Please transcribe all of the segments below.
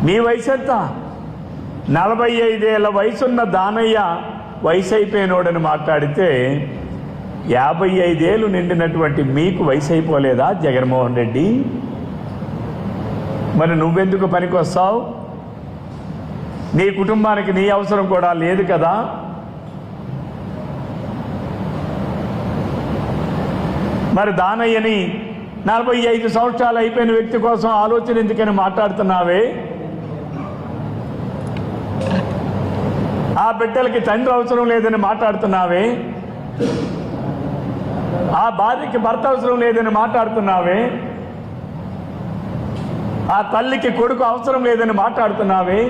మీ వయసు ఎంత? 45 ఏళ్ల వయసున్న దానయ్య వయసు అయిపోయినోడని మాట్లాడితే 55 ఏళ్ళు నిండినటువంటి మీకు వయసు అయిపోలేదా జగన్మోహన్ రెడ్డి? మరి నువ్వెందుకు పనికి వస్తావు? నీ కుటుంబానికి నీ అవసరం కూడా లేదు కదా? మరి దానయ్యని 45 సంవత్సరాలు అయిపోయిన వ్యక్తి కోసం ఆలోచన ఎందుకని మాట్లాడుతున్నావే? ఆ బిడ్డలకి తండ్రి అవసరం లేదని మాట్లాడుతున్నావే? ఆ భార్యకి భర్త అవసరం లేదని మాట్లాడుతున్నావే? ఆ తల్లికి కొడుకు అవసరం లేదని మాట్లాడుతున్నావే?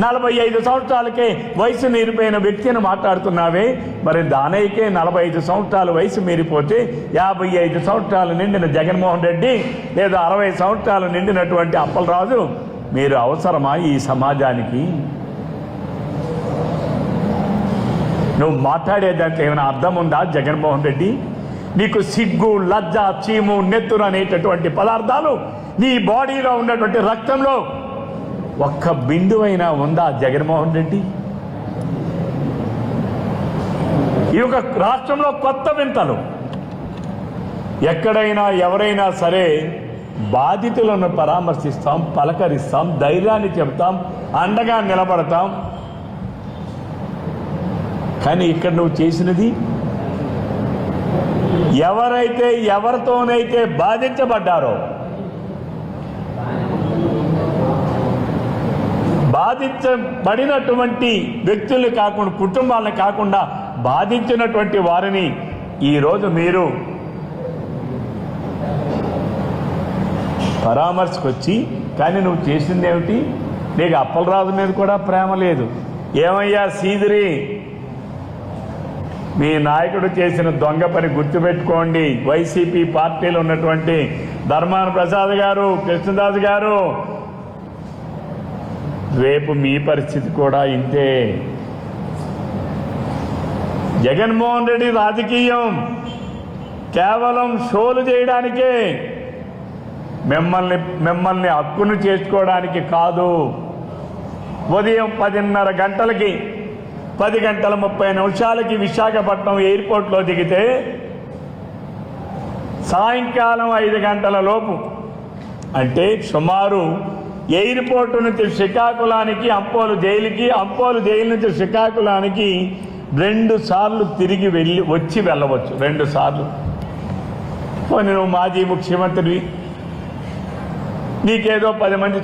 45 సంవత్సరాలకే వయసు మీరిపోయిన వ్యక్తిని మాట్లాడుతున్నావే? మరి దానయ్యకే 45 సంవత్సరాల వయసు మీరిపోతే 55 సంవత్సరాలు నిండిన జగన్మోహన్ రెడ్డి లేదా 60 సంవత్సరాలు నిండినటువంటి అప్పలరాజు మీరు అవసరమా ఈ సమాజానికి? నువ్వు మాట్లాడేదానికి ఏమైనా అర్థం ఉందా జగన్మోహన్ రెడ్డి? నీకు సిగ్గు, లజ్జ, చీము, నెత్తురు అనేటటువంటి పదార్థాలు నీ బాడీలో ఉన్నటువంటి రక్తంలో ఒక్క బిందువైనా ఉందా జగన్మోహన్ రెడ్డి? ఈ యొక్క రాష్ట్రంలో కొత్త వింతలు. ఎక్కడైనా ఎవరైనా సరే బాధితులను పరామర్శిస్తాం, పలకరిస్తాం, ధైర్యాన్ని చెబుతాం, అండగా నిలబడతాం. కానీ ఇక్కడ నువ్వు చేసినది ఎవరైతే ఎవరితోనైతే బాధించబడ్డారో, బాధించబడినటువంటి వ్యక్తుల్ని కాకుండా, కుటుంబాలను కాకుండా బాధించినటువంటి వారిని ఈరోజు మీరు పరామర్శకొచ్చి, కానీ నువ్వు చేసింది ఏమిటి? నీకు అప్పలరాజు మీద కూడా ప్రేమ లేదు. ఏమయ్యా సీదిరి, మీ నాయకుడు చేసిన దొంగ పని గుర్తుపెట్టుకోండి. వైసీపీ పార్టీలో ఉన్నటువంటి ధర్మాన ప్రసాద్ గారు, కృష్ణదాస్ గారు, రేపు మీ పరిస్థితి కూడా ఇంతే. జగన్మోహన్ రెడ్డి రాజకీయం కేవలం షోలు చేయడానికే, మిమ్మల్ని హక్కును చేసుకోవడానికి కాదు. ఉదయం 10:30 గంటలకి 10:30 విశాఖపట్నం ఎయిర్పోర్ట్లో దిగితే సాయంకాలం 5 గంటల లోపు, అంటే సుమారు ఎయిర్పోర్టు నుంచి శ్రీకాకుళానికి, అంపోలు జైలుకి, అంపోలు జైలు నుంచి శ్రీకాకుళానికి 2 సార్లు తిరిగి వచ్చి వెళ్ళవచ్చు. 2 సార్లు. పోనీ నువ్వు మాజీ ముఖ్యమంత్రి, నీకేదో 10 మంది